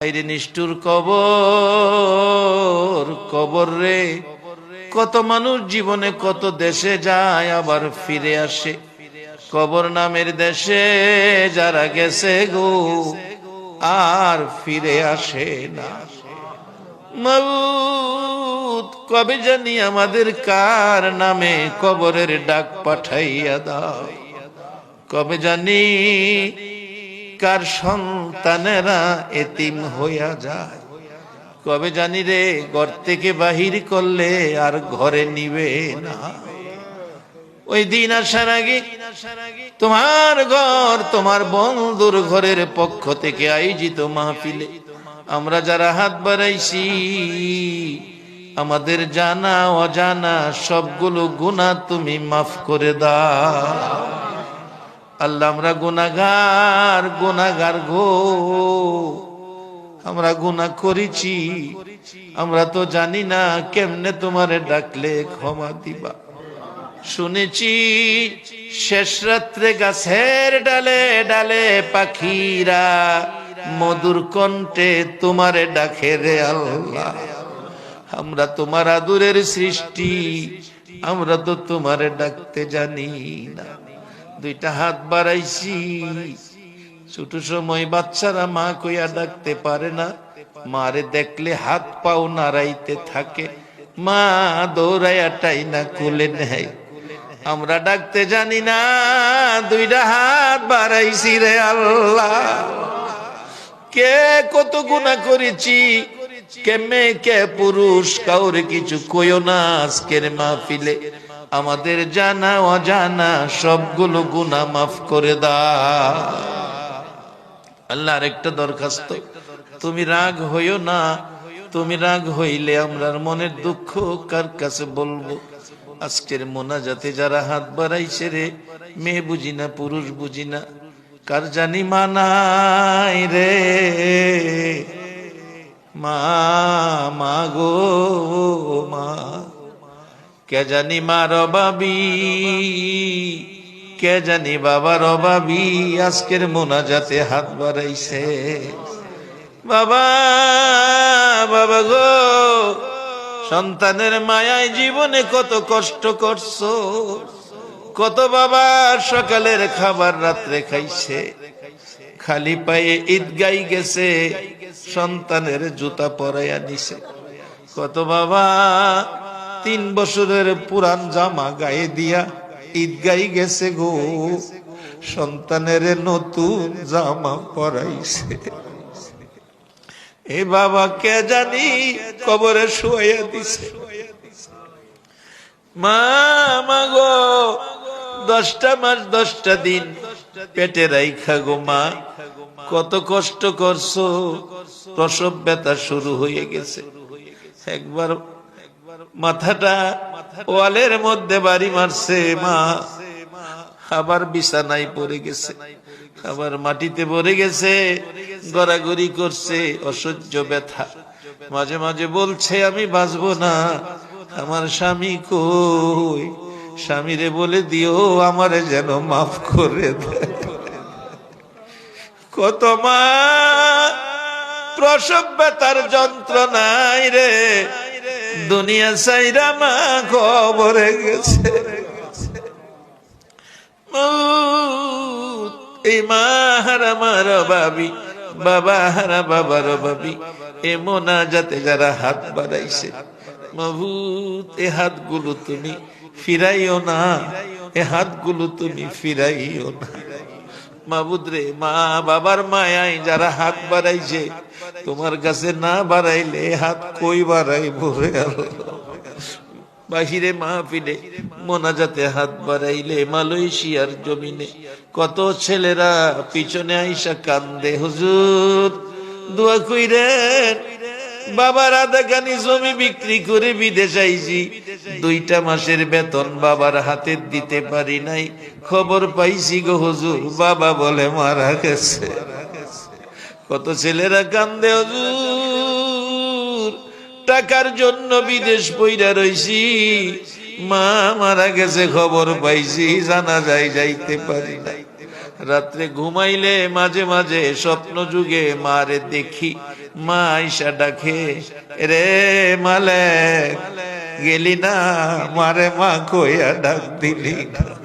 আইরে নিষ্ঠুর কবর, কবর রে। কত মানুষ জীবনে কত দেশে যায় আবার ফিরে আসে, কবর নামের দেশে যারা গেছে গো আর ফিরে আসে না। মাউত কবে জানি আমাদের কার নামে কবরের ডাক পাঠাইয়া দাও, কবে জানি কার সন্তানেরা এতিম হইয়া যায়, কবে জানি রে ঘর থেকে বাহির করলে আর ঘরে নিবে না। ওই দিন আসার আগে তোমার ঘর, তোমার বন্ধুর ঘরের পক্ষ থেকে আয়োজিত মাহফিলে আমরা যারা হাত বাড়াইছি, আমাদের জানা অজানা সবগুলো গুনাহ তুমি মাফ করে দাও। আল্লাহ আমরা গুনাহগার, গুনাহগার গো, আমরা গুনাহ করেছি, আমরা তো জানি না কেমনে তোমারে ডাকলে ক্ষমা দিবা। শুনেছি শেষ রাত্রে গাছের ডালে ডালে পাখিরা মধুর কণ্ঠে তোমারে ডাকে রে আল্লাহ। আমরা তোমার আদরের সৃষ্টি, আমরা তো তোমারে ডাকতে জানি না। দুইটা হাত বাড়াইছি, ছোট সময় বাচ্চারা মা কইয়া ডাকতে পারে না, মারে দেখলে হাত পাও নাড়াইতে থাকে, মা দৌড়াইয়া টাইনা কোলে নেয়। আমরা ডাকতে জানি না, দুইটা হাত বাড়াইছি রে আল্লাহ। কে কত গুনাহ করেছি, কে মেয়ে কে পুরুষ, কাউরে কিছু কইও না। আজকের মাহফিলে আমাদের জানা অজানা সবগুলো গুনাহ মাফ করে দাও। আল্লাহর একটা দরখাস্ত, তুমি রাগ হইও না। তুমি রাগ হইলে আমরার মনের দুঃখ কার কাছে বলবো? আজকের মোনাজাতে যারা হাত বাড়াইছে রে, মেয়ে বুঝি না পুরুষ বুঝি না, কার জানি মানাই রে মা, মা গো মা, কে জানি মার অভাবী, কে জানি বাবার অভাবী আজকের মোনাজাতে হাত বাড়াইছে। বাবা, বাবা গো, সন্তানের মায়ায় জীবনে কত কষ্ট করছো, কত বাবা সকালের খাবার রাত্রে খাইছে, খালি পায়ে ঈদগাই গেছে, সন্তানের জুতা পরাইয়া নিছে। কত বাবা 3 বছরের পুরান জামা গায়ে দিয়া ঈদগাই গেছে গো, সন্তানের নতুন জামা পরাইছে। এ বাবা কে জানি কবরে শুয়াইয়া দিছে। মা, মা গো, 10টা মাস 10টা দিন পেটে রাইখা গো মা, কত কষ্ট করছো। প্রসব ব্যথা শুরু হয়ে গেছে, একবার মাথাটা ওয়ালের মধ্যে বাড়ি মারছে মা, আবার বিছানায় পড়ে গেছে, আবার মাটিতে পড়ে গেছে, গড়াগড়ি করছে, অসহ্য ব্যথা। মাঝে মাঝে বলছে আমি বাঁচবো না, আমার স্বামী কই, স্বামীরে বলে দিও আমারে যেন মাফ করে দেয়। কত মা প্রসব ব্যথার যন্ত্রণায় রে দুনিয়া ছাইরা মা কবরে গেছে। এই মা হারা মার ভাবি, বাবা হারা বাবার ভাবি, এ মোনাজাতে যারা হাত বাড়াইছে, মাবুদ এ হাতগুলো তুমি ফিরাইও না, এ হাতগুলো তুমি ফিরাইও না। মাবুদ রে, মা বাবার মায়ায় যারা হাত বাড়াইছে, তোমার কাছে না বাড়াইলে হাত কই বাড়াইবো রে আল্লাহ। বাহিরে মাহফিলে মোনাজাতে হাত বাড়াইলে মালয়েশিয়ার জমিনে কত ছেলেরা পিছনে আইসা কান্দে, হুজুর দোয়া কইরেন, বাবার আধাখানি জমি বিক্রি করে বিদেশ আইছি, 2টা মাসের বেতন বাবার হাতে দিতে পারি নাই, খবর পাইছি গো হুজুর বাবা বলে মারা গেছে। কত ছেলেরা কান্দে, হুজুর টাকার জন্য বিদেশ পইরা রইছি, মা মারা গেছে খবর পাইছি, জানাজায় যাইতে পারি নাই। রাত্রে ঘুমাইলে মাঝে মাঝে স্বপ্ন যুগে মারে দেখি, মা আইসা ডাকে, রে মালেক গেলি না, মারে মা কইয়া ডাক দিলি না।